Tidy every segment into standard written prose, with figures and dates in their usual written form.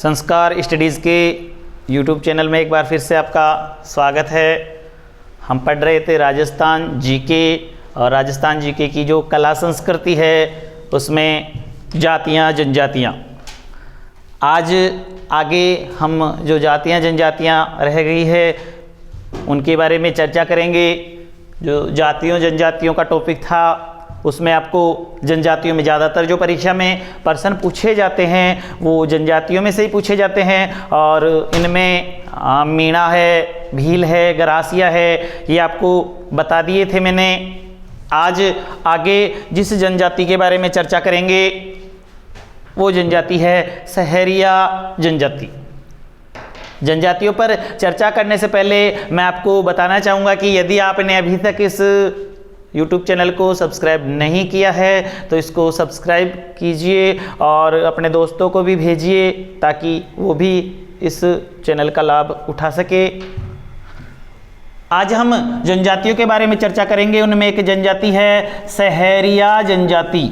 संस्कार स्टडीज़ के YouTube channel में एक बार फिर से आपका स्वागत है। हम पढ़ रहे थे राजस्थान जीके और राजस्थान जीके की जो कला संस्कृति है उसमें जातियाँ जनजातियाँ। आज आगे हम जो जातियाँ जनजातियाँ रह गई है उनके बारे में चर्चा करेंगे। जो जातियों जनजातियों का टॉपिक था उसमें आपको जनजातियों में ज़्यादातर जो परीक्षा में प्रश्न पूछे जाते हैं वो जनजातियों में से ही पूछे जाते हैं और इनमें मीणा है, भील है, गरासिया है, ये आपको बता दिए थे मैंने। आज आगे जिस जनजाति के बारे में चर्चा करेंगे वो जनजाति है सहरिया जनजाति। जनजातियों पर चर्चा करने से पहले मैं आपको बताना चाहूँगा कि यदि आपने अभी तक इस YouTube चैनल को सब्सक्राइब नहीं किया है तो इसको सब्सक्राइब कीजिए और अपने दोस्तों को भी भेजिए ताकि वो भी इस चैनल का लाभ उठा सके। आज हम जनजातियों के बारे में चर्चा करेंगे। उनमें एक जनजाति है सहरिया जनजाति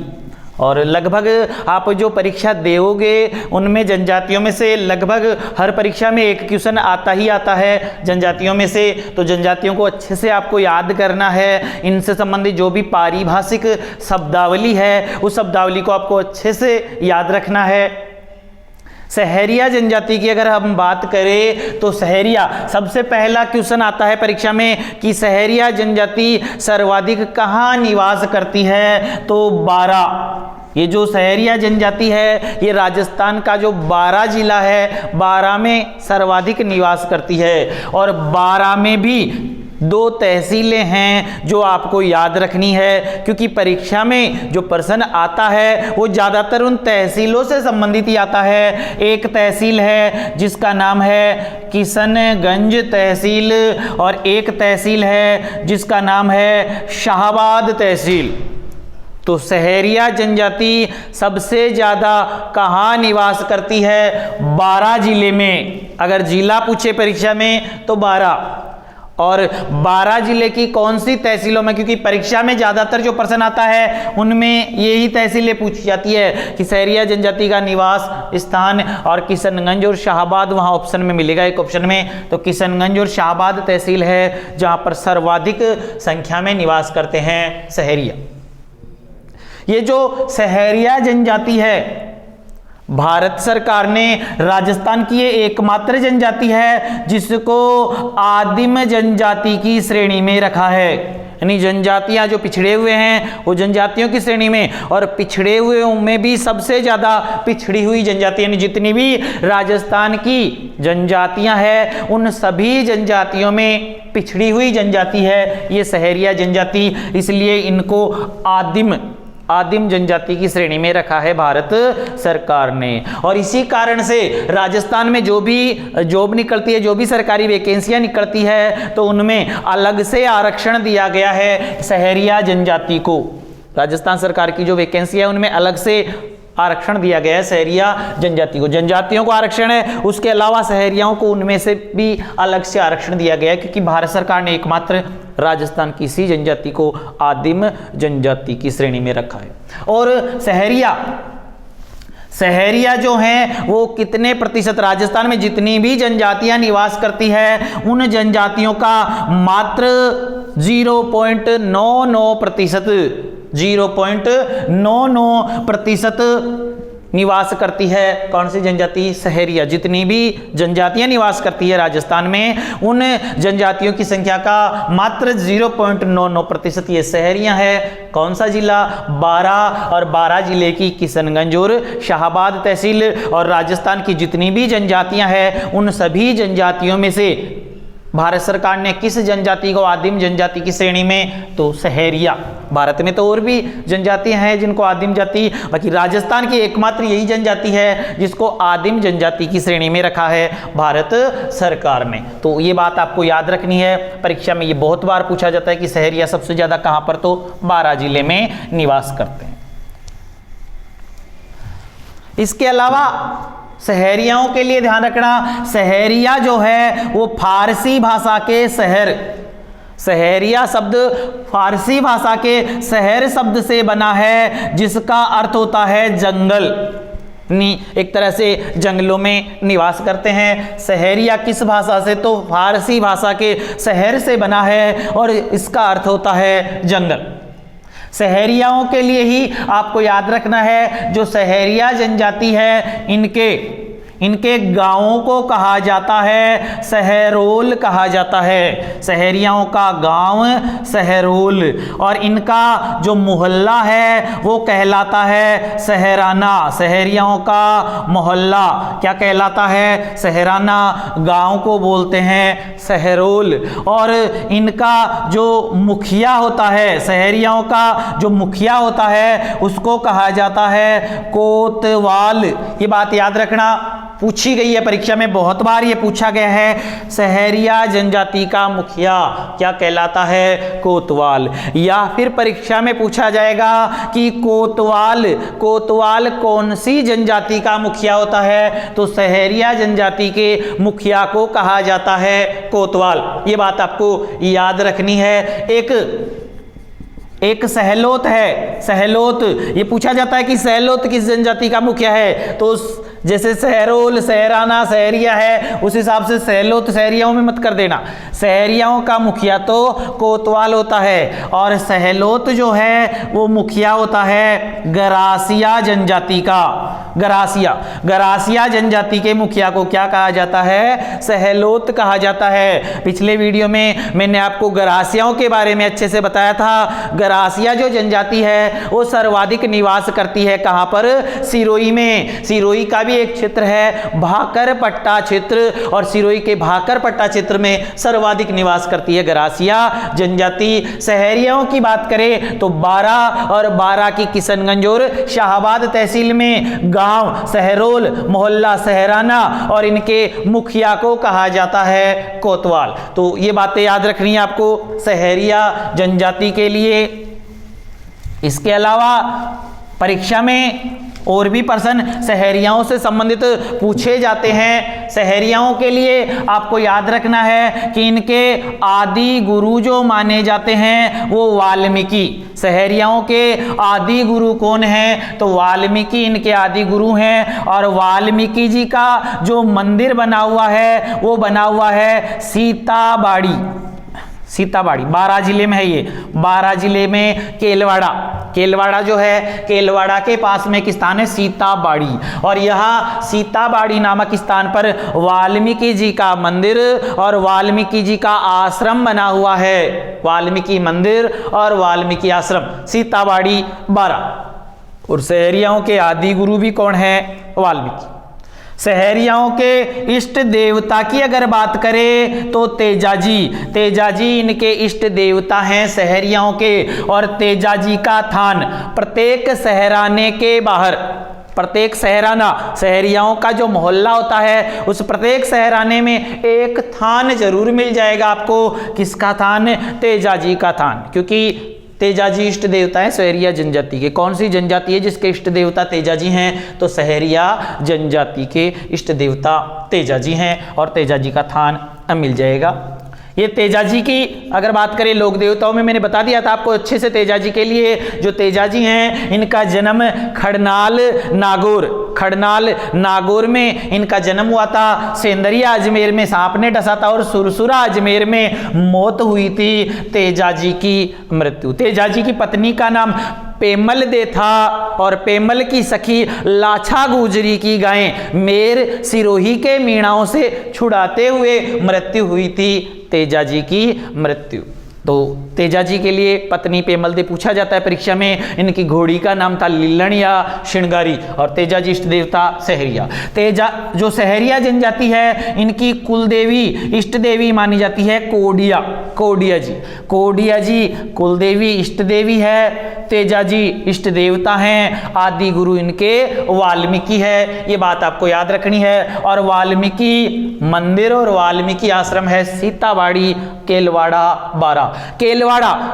और लगभग आप जो परीक्षा दोगे उनमें जनजातियों में से लगभग हर परीक्षा में एक क्वेश्चन आता ही आता है जनजातियों में से। तो जनजातियों को अच्छे से आपको याद करना है। इनसे संबंधित जो भी पारिभाषिक शब्दावली है उस शब्दावली को आपको अच्छे से याद रखना है। सहरिया जनजाति की अगर हम बात करें तो सहरिया सबसे पहला क्वेश्चन आता है परीक्षा में कि सहरिया जनजाति सर्वाधिक कहाँ निवास करती है, तो बारां। ये जो सहरिया जनजाति है ये राजस्थान का जो बारां जिला है बारां में सर्वाधिक निवास करती है। और बारां में भी 2 तहसीलें हैं जो आपको याद रखनी है क्योंकि परीक्षा में जो प्रश्न आता है वो ज़्यादातर उन तहसीलों से संबंधित ही आता है। एक तहसील है जिसका नाम है किशनगंज तहसील और एक तहसील है जिसका नाम है शाहबाद तहसील। तो सहरिया जनजाति सबसे ज़्यादा कहाँ निवास करती है, बारां जिले में। अगर जिला पूछे परीक्षा में तो बारां। और बारां जिले की कौन सी तहसीलों में, क्योंकि परीक्षा में ज़्यादातर जो प्रश्न आता है उनमें यही तहसीलें पूछी जाती है कि सहरिया जनजाति का निवास स्थान। और किशनगंज और शाहबाद वहाँ ऑप्शन में मिलेगा, एक ऑप्शन में। तो किशनगंज और शाहबाद तहसील है जहाँ पर सर्वाधिक संख्या में निवास करते हैं सहरिया। ये जो सहरिया जनजाति है भारत सरकार ने राजस्थान की ये एकमात्र जनजाति है जिसको आदिम जनजाति की श्रेणी में रखा है। यानी जनजातियां जो पिछड़े हुए हैं वो जनजातियों की श्रेणी में, और पिछड़े हुए में भी सबसे ज़्यादा पिछड़ी हुई जनजाति, यानी जितनी भी राजस्थान की जनजातियां हैं उन सभी जनजातियों में पिछड़ी हुई जनजाति है ये सहरिया जनजाति। इसलिए इनको आदिम जनजाति की श्रेणी में रखा है भारत सरकार ने। और इसी कारण से राजस्थान में जो भी जॉब निकलती है, जो भी सरकारी वैकेंसियां निकलती है तो उनमें अलग से आरक्षण दिया गया है सहरिया जनजाति को। राजस्थान सरकार की जो वैकेंसी है उनमें अलग से आरक्षण दिया गया है सहरिया जनजाति को। जनजातियों को आरक्षण है, उसके अलावा सहरियाओं को उनमें से भी अलग से आरक्षण दिया गया है क्योंकि भारत सरकार ने एकमात्र राजस्थान की इसी जनजाति को आदिम जनजाति की श्रेणी में रखा है। और सहरिया जो हैं वो कितने प्रतिशत, राजस्थान में जितनी भी जनजातियां निवास करती है उन जनजातियों का मात्र 0.99% निवास करती है। कौन सी जनजाति? सहरिया। जितनी भी जनजातियां निवास करती है राजस्थान में उन जनजातियों की संख्या का मात्र 0.99% ये सहरिया है। कौन सा जिला? बारां। और बारां जिले की किशनगंज और शाहबाद तहसील। और राजस्थान की जितनी भी जनजातियां हैं उन सभी जनजातियों में से भारत सरकार ने किस जनजाति को आदिम जनजाति की श्रेणी में? तो सहरिया। भारत में तो और भी जनजातियां हैं जिनको आदिम जाति, बाकी राजस्थान की एकमात्र यही जनजाति है जिसको आदिम जनजाति की श्रेणी में रखा है भारत सरकार ने। तो ये बात आपको याद रखनी है। परीक्षा में ये बहुत बार पूछा जाता है कि सहरिया सबसे ज्यादा कहां पर? तो बारां जिले में निवास करते हैं। इसके अलावा सहरियाओं के लिए ध्यान रखना, सहरिया जो है वो फारसी भाषा के शहर, सहरिया शब्द फारसी भाषा के शहर शब्द से बना है जिसका अर्थ होता है जंगल। एक तरह से जंगलों में निवास करते हैं। सहरिया किस भाषा से, तो फारसी भाषा के शहर से बना है और इसका अर्थ होता है जंगल। सहरियाओं के लिए ही आपको याद रखना है, जो सहरिया जनजाति है इनके गांवों को कहा जाता है सहरोल कहा जाता है। सहरियाओं का गांव सहरोल, और इनका जो मोहल्ला है वो कहलाता है सहराना। सहरियाओं का मोहल्ला क्या कहलाता है, सहराना। गांव को बोलते हैं सहरोल। और इनका जो मुखिया होता है, सहरियाओं का जो मुखिया होता है उसको कहा जाता है कोतवाल। ये बात याद रखना, पूछी गई है परीक्षा में, बहुत बार ये पूछा गया है। सहरिया जनजाति का मुखिया क्या कहलाता है, कोतवाल। या फिर परीक्षा में पूछा जाएगा कि कोतवाल कौन सी जनजाति का मुखिया होता है, तो सहरिया जनजाति के मुखिया को कहा जाता है कोतवाल। ये बात आपको याद रखनी है। एक सहलोत है, सहलोत, ये पूछा जाता है कि सहलोत किस जनजाति का मुखिया है, तो जैसे सहरोल, सहराना, सहरिया है उस हिसाब से सहलोत सहरियाओं में मत कर देना। सहरियाओं का मुखिया तो कोतवाल होता है, और सहलोत जो है वो मुखिया होता है गरासिया जनजाति का। गरासिया जनजाति के मुखिया को क्या कहा जाता है, सहलोत कहा जाता है। पिछले वीडियो में मैंने आपको गरासियाओं के बारे में अच्छे से बताया था। गरासिया जो जनजाति है वो सर्वाधिक निवास करती है कहां पर, सिरोही में। सिरोही का भी एक क्षेत्र है भाकरपट्टा क्षेत्र, और सिरोही के भाकरपट्टा क्षेत्र में सर्वाधिक निवास करती है गरासिया जनजाति। सहरियाओं की बात करें तो बारा की किशनगंज और शाहबाद तहसील में गांव सहरोल, मोहल्ला सहराना, और इनके मुखिया को कहा जाता है कोतवाल। तो ये बातें याद रखनी है आपको सहरिया जनजाति के लिए। इसके अलावा परीक्षा में और भी प्रश्न सहरियाओं से संबंधित पूछे जाते हैं। सहरियाओं के लिए आपको याद रखना है कि इनके आदि गुरु जो माने जाते हैं वो वाल्मीकि। सहरियाओं के आदि गुरु कौन हैं, तो वाल्मीकि इनके आदि गुरु हैं। और वाल्मीकि जी का जो मंदिर बना हुआ है वो बना हुआ है सीताबाड़ी। बारां जिले में है ये, बारां जिले में केलवाड़ा जो है, केलवाड़ा के पास में एक स्थान है सीताबाड़ी, और यहाँ सीताबाड़ी नामक स्थान पर वाल्मीकि जी का मंदिर और वाल्मीकि जी का आश्रम बना हुआ है। वाल्मीकि मंदिर और वाल्मीकि आश्रम, सीताबाड़ी, बारां। और सहरियाओं के आदि गुरु भी कौन है, वाल्मीकि। सहरियाओं के इष्ट देवता की अगर बात करें तो तेजाजी इनके इष्ट देवता हैं सहरियाओं के। और तेजाजी का थान प्रत्येक सहराने के बाहर, प्रत्येक सहराना, सहरियाओं का जो मोहल्ला होता है उस प्रत्येक सहराने में एक थान जरूर मिल जाएगा आपको। किसका थान, तेजाजी का थान, क्योंकि तेजाजी इष्ट देवता है सहरिया जनजाति के। कौन सी जनजाति है जिसके इष्ट देवता तेजाजी हैं, तो सहरिया जनजाति के इष्ट देवता तेजाजी हैं, और तेजाजी का थान मिल जाएगा। ये तेजाजी की अगर बात करें लोक देवताओं में, मैंने बता दिया था आपको अच्छे से तेजाजी के लिए। जो तेजाजी हैं इनका जन्म खड़नाल नागौर में इनका जन्म हुआ था। सेंदरिया अजमेर में सांप ने डसा था, और सुरसुरा अजमेर में मौत हुई थी तेजाजी की मृत्यु। तेजाजी की पत्नी का नाम पेमल दे था, और पेमल की सखी लाछा गुजरी की गायें मेर सिरोही के मीणाओं से छुड़ाते हुए मृत्यु हुई थी तेजाजी की मृत्यु। तो तेजाजी के लिए पत्नी पेमल दे पूछा जाता है परीक्षा में। इनकी घोड़ी का नाम था लिल्लण या श्रृंगारी, और तेजाजी इष्ट देवता सहरिया। जो सहरिया जनजाति है इनकी कुल देवी इष्ट देवी मानी जाती है कोडिया जी कुल देवी इष्ट देवी है। तेजाजी इष्ट देवता हैं, आदि गुरु इनके वाल्मीकि है। ये बात आपको याद रखनी है। और वाल्मीकि मंदिर और वाल्मीकि आश्रम है सीताबाड़ी, केलवाड़ा, बारां।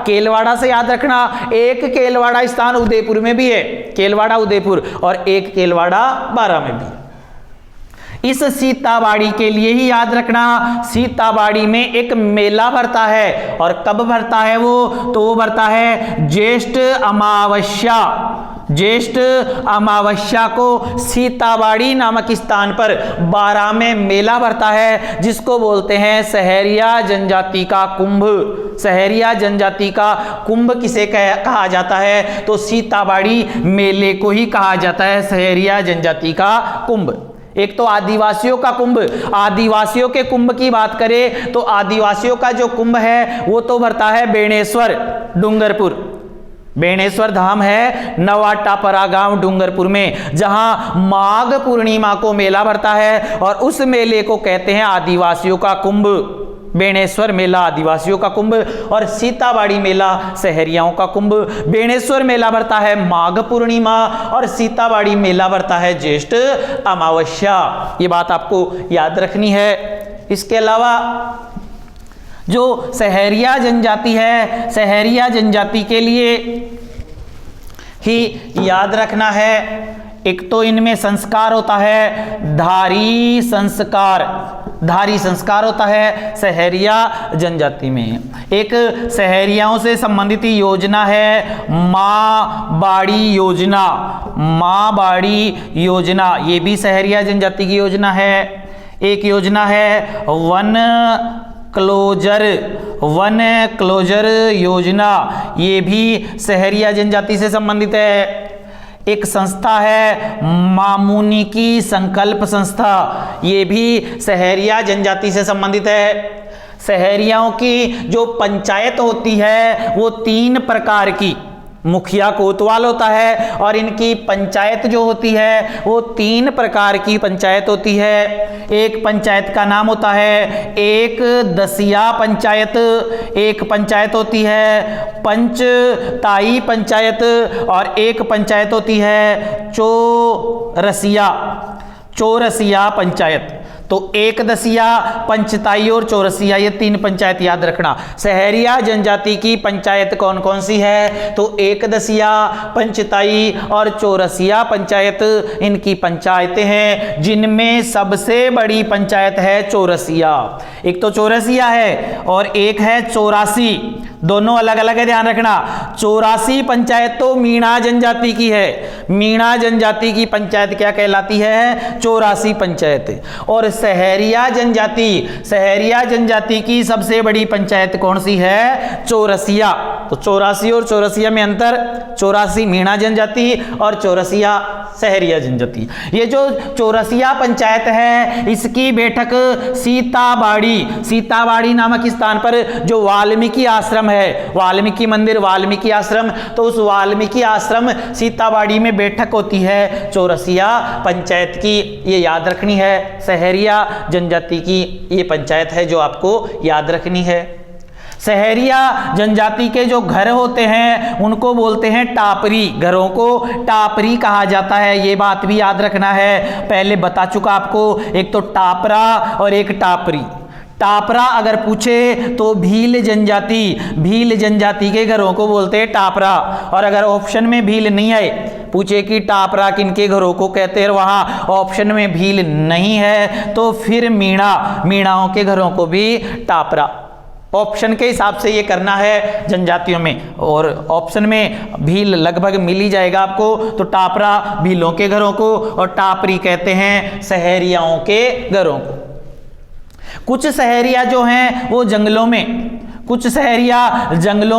केलवाड़ा से याद रखना, एक केलवाड़ा स्थान उदयपुर में भी है, केलवाड़ा उदयपुर, और एक केलवाड़ा बारां में भी। इस सीताबाड़ी के लिए ही याद रखना, सीताबाड़ी में एक मेला भरता है। और कब भरता है वो? तो वो भरता है ज्येष्ठ अमावस्या। ज्येष्ठ अमावस्या को सीताबाड़ी नामक स्थान पर 12 में मेला भरता है, जिसको बोलते हैं सहरिया जनजाति का कुंभ। सहरिया जनजाति का कुंभ किसे कहा जाता है? तो सीताबाड़ी मेले को ही कहा जाता है सहरिया जनजाति का कुंभ। एक तो आदिवासियों का कुंभ, आदिवासियों के कुंभ की बात करें तो आदिवासियों का जो कुंभ है वो तो भरता है बेणेश्वर डूंगरपुर। बेणेश्वर धाम है नवाटापरा गांव डूंगरपुर में, जहां माघ पूर्णिमा को मेला भरता है और उस मेले को कहते हैं आदिवासियों का कुंभ। बेणेश्वर मेला आदिवासियों का कुंभ और सीताबाड़ी मेला सहरियाओं का कुंभ। बेणेश्वर मेला भरता है माघ पूर्णिमा और सीताबाड़ी मेला भरता है ज्येष्ठ अमावस्या। ये बात आपको याद रखनी है। इसके अलावा जो सहरिया जनजाति है, सहरिया जनजाति के लिए ही याद रखना है, एक तो इनमें संस्कार होता है धारी संस्कार। धारी संस्कार होता है सहरिया जनजाति में। एक सहरियाओं से संबंधित योजना है माँ बाड़ी योजना। माँ बाड़ी योजना ये भी सहरिया जनजाति की योजना है। एक योजना है वन क्लोजर योजना, ये भी सहरिया जनजाति से संबंधित है। एक संस्था है मामुनी की संकल्प संस्था, ये भी सहरिया जनजाति से संबंधित है। सहरियाओं की जो पंचायत होती है वो 3 प्रकार की, मुखिया कोतवाल होता है और इनकी पंचायत जो होती है वो 3 प्रकार की पंचायत होती है। एक पंचायत का नाम होता है एक दसिया पंचायत, एक पंचायत होती है पंचताई पंचायत और एक पंचायत होती है चौरसिया पंचायत। तो एक दसिया, पंचताई और चौरसिया ये 3 पंचायत याद रखना। सहरिया जनजाति की पंचायत कौन कौन सी है? तो एक दसिया, पंचताई और चौरसिया पंचायत इनकी पंचायतें हैं, जिनमें सबसे बड़ी पंचायत है चौरसिया। एक तो चौरसिया है और एक है 84, दोनों अलग अलग है, ध्यान रखना। 84 पंचायत तो मीणा जनजाति की है। मीणा जनजाति की पंचायत क्या कहलाती है? 84 पंचायत। और सहरिया जनजाति की सबसे बड़ी पंचायत कौन सी है? चौरसिया। तो 84 और चौरसिया में अंतर, 84 मीणा जनजाति और चौरसिया सहरिया जनजाति। ये जो चौरसिया पंचायत है इसकी बैठक सीताबाड़ी नामक स्थान पर जो वाल्मीकि आश्रम है, वाल्मीकि मंदिर, वाल्मीकि आश्रम, तो उस वाल्मीकि आश्रम सीताबाड़ी में बैठक होती है चौरसिया पंचायत की। ये याद रखनी है। सहरिया जनजाति की ये पंचायत है जो आपको याद रखनी है। सहरिया जनजाति के जो घर होते हैं उनको बोलते हैं टापरी। घरों को टापरी कहा जाता है, ये बात भी याद रखना है। पहले बता चुका आपको, एक तो टापरा और एक टापरी। टापरा अगर पूछे तो भील जनजाति के घरों को बोलते हैं टापरा। और अगर ऑप्शन में भील नहीं आए, पूछे कि टापरा किनके घरों को कहते हैं, वहां ऑप्शन में भील नहीं है, तो फिर मीणाओं के घरों को भी टापरा। ऑप्शन के हिसाब से ये करना है जनजातियों में, और ऑप्शन में भील लगभग मिल ही जाएगा आपको। तो टापरा भीलों के घरों को और टापरी कहते हैं सहरियाओं के घरों को। कुछ सहरिया जो हैं वो जंगलों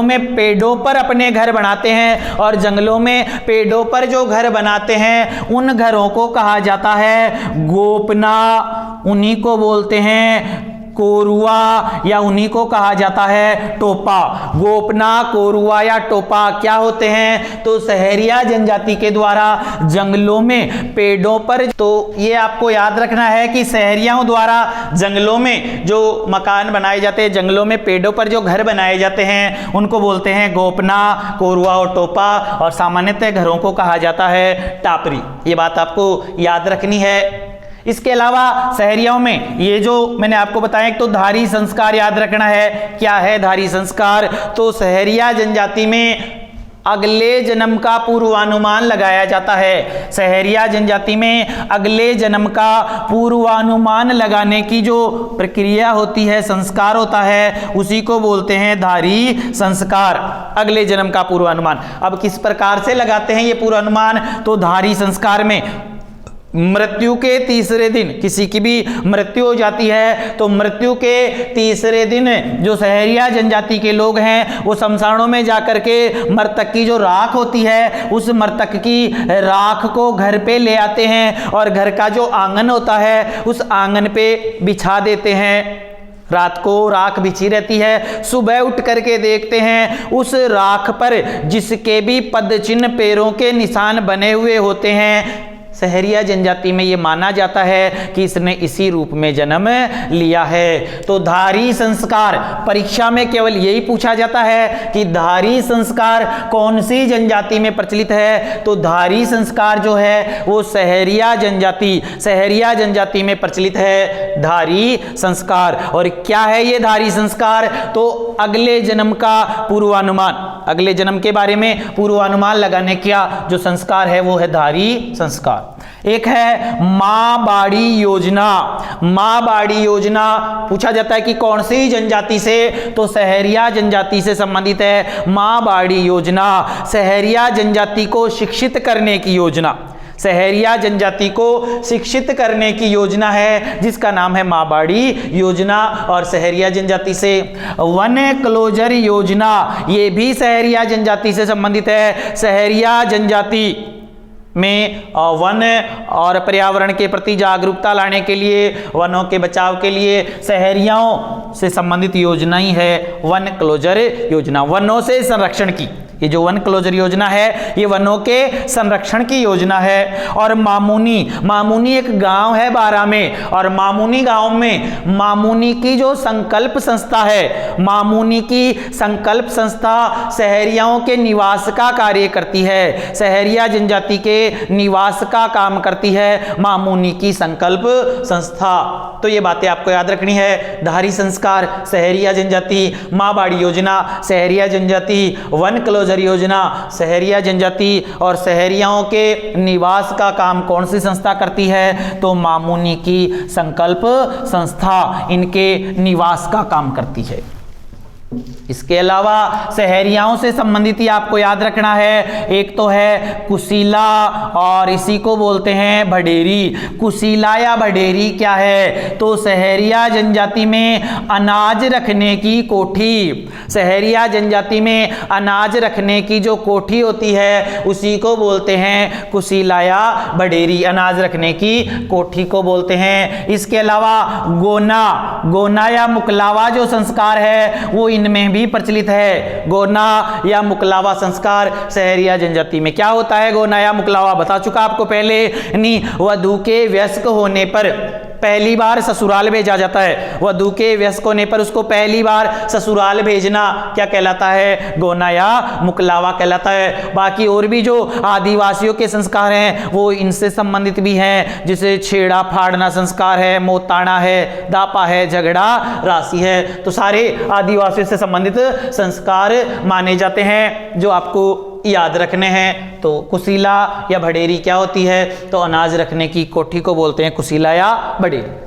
में पेड़ों पर अपने घर बनाते हैं, और जंगलों में पेड़ों पर जो घर बनाते हैं उन घरों को कहा जाता है गोपना। उन्हीं को बोलते हैं कोरुआ या उन्हीं को कहा जाता है टोपा। गोपना, कोरुआ या टोपा क्या होते हैं? तो सहरिया जनजाति के द्वारा जंगलों में पेड़ों पर, तो ये आपको याद रखना है कि सहरियाओं द्वारा जंगलों में जो मकान बनाए जाते हैं, जंगलों में पेड़ों पर जो घर बनाए जाते हैं उनको बोलते हैं गोपना, कोरुआ और टोपा, और सामान्यतः घरों को कहा जाता है टापरी। ये बात आपको याद रखनी है। इसके अलावा सहरियाओं में ये जो मैंने आपको बताया, एक तो धारी संस्कार याद रखना है। क्या है धारी संस्कार? तो सहरिया जनजाति में अगले जन्म का पूर्वानुमान लगाया जाता है। सहरिया जनजाति में अगले जन्म का पूर्वानुमान लगाने की जो प्रक्रिया होती है, संस्कार होता है, उसी को बोलते हैं धारी संस्कार। अगले जन्म का पूर्वानुमान। अब किस प्रकार से लगाते हैं ये पूर्वानुमान? तो धारी संस्कार में मृत्यु के तीसरे दिन, किसी की भी मृत्यु हो जाती है तो मृत्यु के तीसरे दिन जो सहरिया जनजाति के लोग हैं वो शमशानों में जाकर के मृतक की जो राख होती है उस मृतक की राख को घर पे ले आते हैं और घर का जो आंगन होता है उस आंगन पे बिछा देते हैं। रात को राख बिछी रहती है, सुबह उठ करके देखते हैं उस राख पर जिसके भी पद चिन्ह पैरों के निशान बने हुए होते हैं, सहरिया जनजाति में ये माना जाता है कि इसने इसी रूप में जन्म लिया है। तो धारी संस्कार, परीक्षा में केवल यही पूछा जाता है कि धारी संस्कार कौन सी जनजाति में प्रचलित है? तो धारी संस्कार जो है वो सहरिया जनजाति में प्रचलित है, धारी संस्कार। और क्या है ये धारी संस्कार? तो अगले जन्म का पूर्वानुमान, अगले जन्म के बारे में पूर्वानुमान लगाने का जो संस्कार है वो है धारी संस्कार। एक है मां बाड़ी योजना। मां बाड़ी योजना पूछा जाता है कि कौन सी जनजाति से? तो सहरिया जनजाति से संबंधित है मां बाड़ी योजना। सहरिया जनजाति को शिक्षित करने की योजना, सहरिया जनजाति को शिक्षित करने की योजना है जिसका नाम है मां बाड़ी योजना। और सहरिया जनजाति से वन क्लोजर योजना, ये भी सहरिया जनजाति से संबंधित है। सहरिया जनजाति में वन और पर्यावरण के प्रति जागरूकता लाने के लिए, वनों के बचाव के लिए सहरियाओं से संबंधित योजना ही है वन क्लोजर योजना। वनों से संरक्षण की ये जो वन क्लोजर योजना है ये वनों के संरक्षण की योजना है। और मामुनी एक गांव है बारां में, और मामुनी गांव में मामुनी की जो संकल्प संस्था है, मामुनी की संकल्प संस्था सहरियाओं के निवास का कार्य करती है, सहरिया जनजाति के निवास का काम करती है मामुनी की संकल्प संस्था। तो ये बातें आपको याद रखनी है। धारी संस्कार सहरिया जनजाति, मां बाड़ी योजना सहरिया जनजाति, वन क्लोजर योजना सहरिया जनजाति। और सहरियाओं के निवास का काम कौन सी संस्था करती है? तो मामुनी की संकल्प संस्था इनके निवास का काम करती है। इसके अलावा सहरियाओं से संबंधित ही आपको याद रखना है, एक तो है कुशीला और इसी को बोलते हैं भडेरी। कुशीला या भडेरी क्या है? तो सहरिया जनजाति में अनाज रखने की कोठी, सहरिया जनजाति में अनाज रखने की जो कोठी होती है उसी को बोलते हैं कुशीला या भडेरी, अनाज रखने की कोठी को बोलते हैं। इसके अलावा गोना या मुकलावा जो संस्कार है वो इनमें भी प्रचलित है। गोना या मुकलावा संस्कार सहरिया जनजाति में। क्या होता है गोना या मुकलावा? बता चुका आपको पहले। वधू के वयस्क होने पर पहली बार ससुराल भेजा जाता है, वधू के वयस्क होने पर उसको पहली बार ससुराल भेजना क्या कहलाता है? गोना या मुकलावा कहलाता है। बाकी और भी जो आदिवासियों के संस्कार हैं वो इनसे संबंधित भी हैं, जैसे छेड़ा फाड़ना संस्कार है, मोताना है, दापा है, झगड़ा राशि है। तो सारे आदिवासियों से संबंधित संस्कार माने जाते हैं जो आपको याद रखने हैं। तो कुशीला या भडेरी क्या होती है? तो अनाज रखने की कोठी को बोलते हैं कुशीला या भडेरी।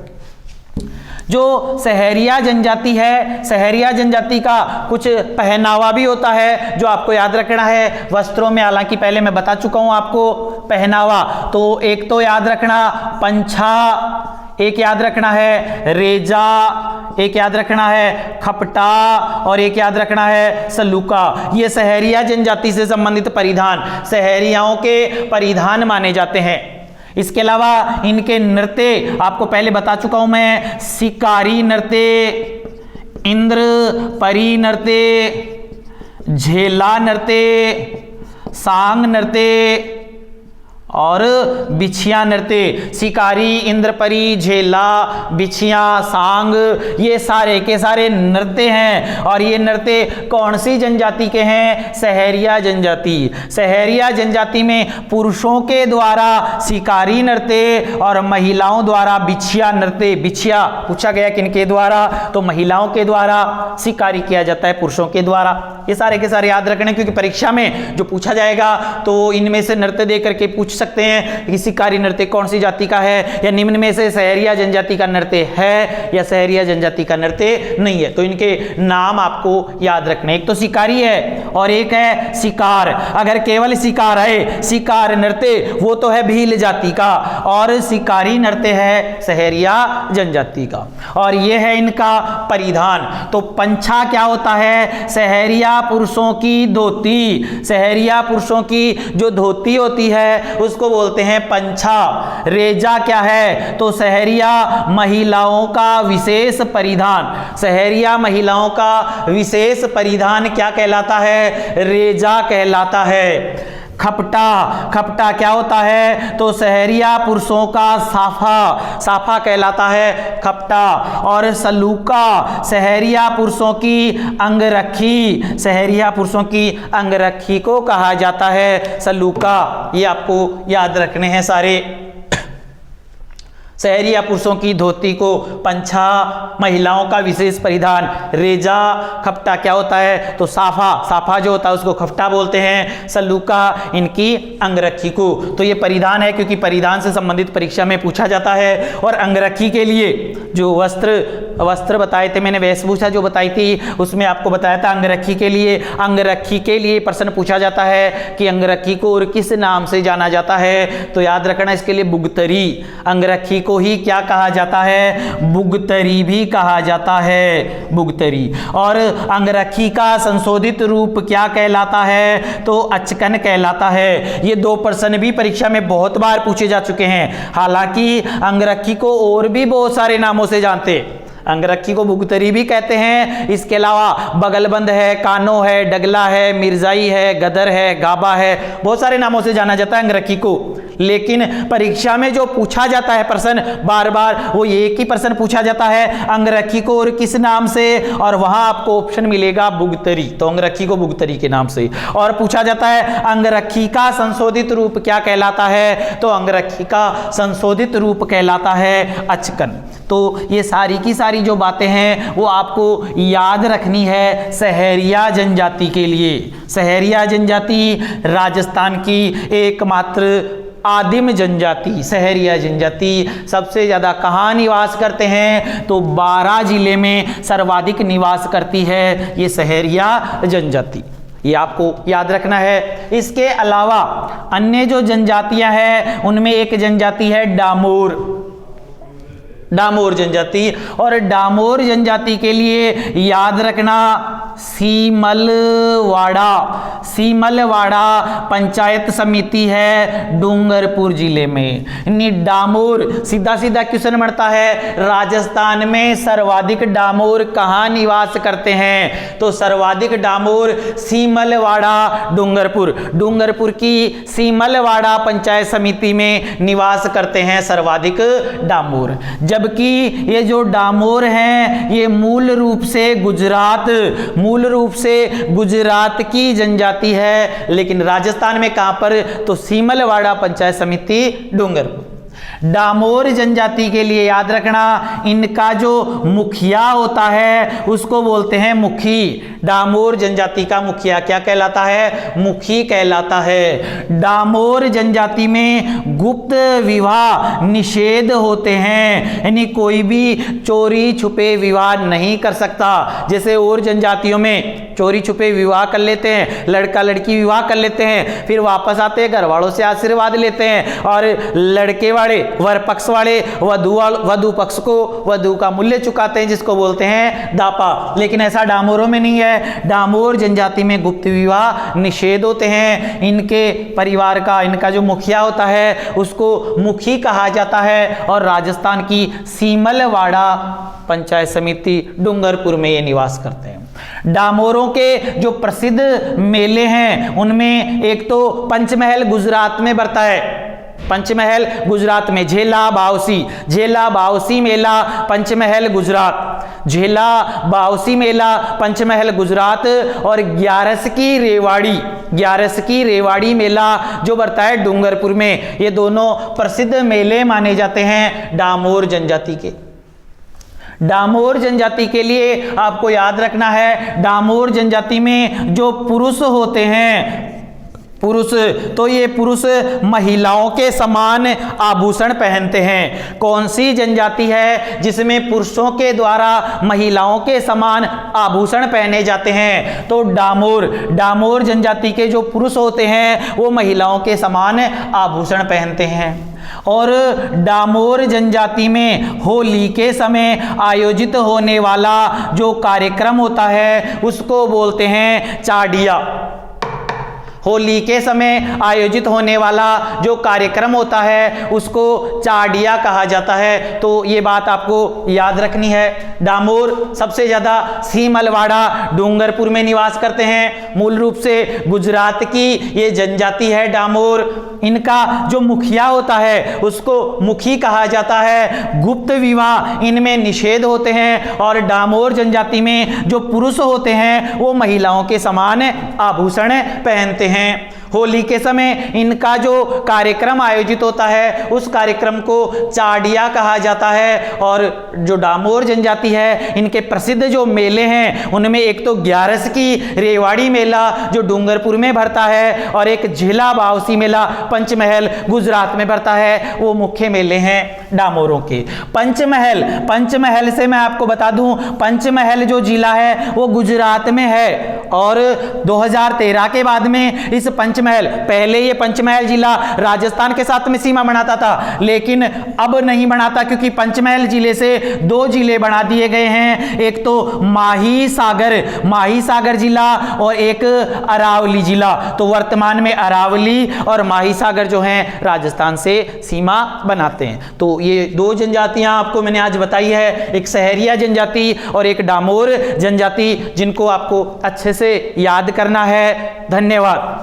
जो सहरिया जनजाति है, सहरिया जनजाति का कुछ पहनावा भी होता है जो आपको याद रखना है। वस्त्रों में हालांकि पहले मैं बता चुका हूं आपको पहनावा। तो एक तो याद रखना पंछा, एक याद रखना है रेजा, एक याद रखना है खपटा और एक याद रखना है सलूका। ये सहरिया जनजाति से संबंधित परिधान, सहरियाओं के परिधान माने जाते हैं। इसके अलावा इनके नृत्य आपको पहले बता चुका हूं मैं, शिकारी नृत्य, इंद्र परी नृत्य, झेला नृत्य, सांग नृत्य और बिछिया नृत्य। शिकारी, इंद्रपरी, झेला, बिछिया, सांग ये सारे के सारे नृत्य हैं। और ये नृत्य कौन सी जनजाति के हैं? सहरिया जनजाति। सहरिया जनजाति में पुरुषों के द्वारा शिकारी नृत्य और महिलाओं द्वारा बिछिया नृत्य। बिछिया पूछा गया किनके द्वारा? तो महिलाओं के द्वारा शिकारी किया जाता है, पुरुषों के द्वारा ये सारे के सारे याद रखने, क्योंकि परीक्षा में जो पूछा जाएगा तो इनमें से नृत्य दे करके पूछ सकते हैं कि शिकारी नृत्य कौन सी जाति का है, या निम्न में से सहरिया जनजाति का नृत्य है या सहरिया जनजाति का नृत्य नहीं है। तो इनके नाम आपको याद रखने, एक तो शिकारी है और एक है शिकार। अगर केवल शिकार है, शिकार नृत्य वो तो है भील जाति का, और शिकारी नृत्य है सहरिया जनजाति का। और ये है इनका परिधान। तो पंछा क्या होता है? सहरिया पुरुषों की धोती, सहरिया पुरुषों की जो धोती होती है उसको बोलते हैं पंछा। रेजा क्या है? तो सहरिया महिलाओं का विशेष परिधान, सहरिया महिलाओं का विशेष परिधान क्या कहलाता है? रेजा कहलाता है। खपटा, खपटा क्या होता है? तो सहरिया पुरुषों का साफा, साफा कहलाता है खपटा। और सलूका सहरिया पुरुषों की अंगरखी, सहरिया पुरुषों की अंगरखी को कहा जाता है सलूका। ये आपको याद रखने हैं सारे। सहरिया पुरुषों की धोती को पंछा, महिलाओं का विशेष परिधान रेजा। खपटा क्या होता है? तो साफा, साफा जो होता है उसको खपटा बोलते हैं। सलूका इनकी अंगरखी को। तो ये परिधान है, क्योंकि परिधान से संबंधित परीक्षा में पूछा जाता है। और अंगरखी के लिए जो वस्त्र बताए थे मैंने, वेशभूषा जो बताई थी उसमें आपको बताया था अंगरखी के लिए, अंगरखी के लिए प्रश्न पूछा जाता है कि अंगरखी को और किस नाम से जाना जाता है? तो याद रखना इसके लिए बुगतरी, अंगरखी को ही क्या कहा जाता है? बुगतरी भी कहा जाता है, बुगतरी। और अंगरखी का संशोधित रूप क्या कहलाता है? तो अचकन कहलाता है। ये दो प्रश्न भी परीक्षा में बहुत बार पूछे जा चुके हैं। हालांकि अंगरखी को और भी बहुत सारे नामों से जानते, अंगरखी को बुगतरी भी कहते हैं। इसके अलावा बगलबंद है, कानो है, डगला है, मिर्जाई है, गदर है, गाबा है, बहुत सारे नामों से जाना जाता है अंगरखी को। लेकिन परीक्षा में जो पूछा जाता है प्रश्न बार बार, वो एक ही प्रश्न पूछा जाता है अंगरखी को और किस नाम से, और वहां आपको ऑप्शन मिलेगा बुगतरी। तो अंगरखी को बुगतरी के नाम से। और पूछा जाता है अंगरखी का संशोधित रूप क्या कहलाता है? तो अंगरखी का संशोधित रूप कहलाता है अचकन। तो ये सारी की सारी जो बातें हैं वो आपको याद रखनी है सहरिया जनजाति के लिए। सहरिया जनजाति राजस्थान की एकमात्र आदिम जनजाति, सहरिया जनजाति सबसे ज्यादा कहाँ निवास करते हैं? तो 12 जिले में सर्वाधिक निवास करती है ये सहरिया जनजाति। ये आपको याद रखना है। इसके अलावा अन्य जो जनजातियां हैं उनमें एक जनजाति है डामोर, डामोर जनजाति। और डामोर जनजाति के लिए याद रखना सीमलवाड़ा, सीमलवाड़ा पंचायत समिति है डूंगरपुर जिले में। डामोर सीधा सीधा क्वेश्चन बनता है, राजस्थान में सर्वाधिक डामोर कहाँ निवास करते हैं? तो सर्वाधिक डामोर सीमलवाड़ा डूंगरपुर, डूंगरपुर की सीमलवाड़ा पंचायत समिति में निवास करते हैं सर्वाधिक डामोर। जबकि ये जो डामोर हैं ये मूल रूप से गुजरात की जनजाति है। लेकिन राजस्थान में कहां पर? तो सीमलवाड़ा पंचायत समिति डूंगरपुर। डामोर जनजाति के लिए याद रखना इनका जो मुखिया होता है उसको बोलते हैं मुखी। डामोर जनजाति का मुखिया क्या कहलाता है? मुखी कहलाता है। डामोर जनजाति में गुप्त विवाह निषेध होते हैं, यानी कोई भी चोरी छुपे विवाह नहीं कर सकता। जैसे और जनजातियों में चोरी छुपे विवाह कर लेते हैं, लड़का लड़की विवाह कर लेते हैं, फिर वापस आते हैं, घर वालों से आशीर्वाद लेते हैं, और लड़के वाले वर पक्ष वाले वधु पक्ष को वधु का मूल्य चुकाते हैं, जिसको बोलते हैं दापा। लेकिन ऐसा डामोरों में नहीं है। डामोर जनजाति में गुप्त विवाह निषेध होते हैं। इनके परिवार का, इनका जो मुखिया होता है उसको मुखी कहा जाता है। और राजस्थान की सीमलवाड़ा पंचायत समिति डूंगरपुर में ये निवास करते हैं। डामोरों के जो प्रसिद्ध मेले हैं उनमें एक तो पंचमहल गुजरात में बढ़ता है, पंचमहल गुजरात में झेला बावसी मेला पंचमहल गुजरात, झेला बावसी मेला पंचमहल गुजरात। और ग्यारस की रेवाड़ी मेला जो बढ़ता है डूंगरपुर में। ये दोनों प्रसिद्ध मेले माने जाते हैं डामोर जनजाति के। डामोर जनजाति के लिए आपको याद रखना है, डामोर जनजाति में जो पुरुष होते हैं, पुरुष, तो ये पुरुष महिलाओं के समान आभूषण पहनते हैं। कौन सी जनजाति है जिसमें पुरुषों के द्वारा महिलाओं के समान आभूषण पहने जाते हैं? तो डामोर। डामोर जनजाति के जो पुरुष होते हैं वो महिलाओं के समान आभूषण पहनते हैं। और डामोर जनजाति में होली के समय आयोजित होने वाला जो कार्यक्रम होता है उसको बोलते हैं चाड़िया। होली के समय आयोजित होने वाला जो कार्यक्रम होता है उसको चाड़िया कहा जाता है। तो ये बात आपको याद रखनी है। डामोर सबसे ज़्यादा सीमलवाड़ा डूंगरपुर में निवास करते हैं। मूल रूप से गुजरात की ये जनजाति है डामोर। इनका जो मुखिया होता है उसको मुखी कहा जाता है। गुप्त विवाह इनमें निषेध होते हैं और डामोर जनजाति में जो पुरुष होते हैं वो महिलाओं के समान आभूषण पहनते हैं। होली के समय इनका जो कार्यक्रम आयोजित होता है उस कार्यक्रम को चाड़िया कहा जाता है। और जो डामोर जनजाति है इनके प्रसिद्ध जो मेले हैं उनमें एक तो ग्यारस की रेवाड़ी मेला जो डूंगरपुर में भरता है और एक झीला बावसी मेला पंचमहल गुजरात में भरता है। वो मुख्य मेले हैं डामोरों के। पंचमहल, पंचमहल से मैं आपको बता दूं, पंचमहल जो जिला है वो गुजरात में है और 2013 के बाद में इस पंचमहल, पहले ये पंचमहल जिला राजस्थान के साथ में सीमा बनाता था लेकिन अब नहीं बनाता क्योंकि पंचमहल जिले से 2 जिले बना दिए गए हैं। एक तो माही सागर जिला और एक अरावली जिला। तो वर्तमान में अरावली और माही सागर जो हैं राजस्थान से सीमा बनाते हैं। तो ये 2 जनजातियां आपको मैंने आज बताई है, एक सहरिया जनजाति और एक डामोर जनजाति, जिनको आपको अच्छे से याद करना है। धन्यवाद।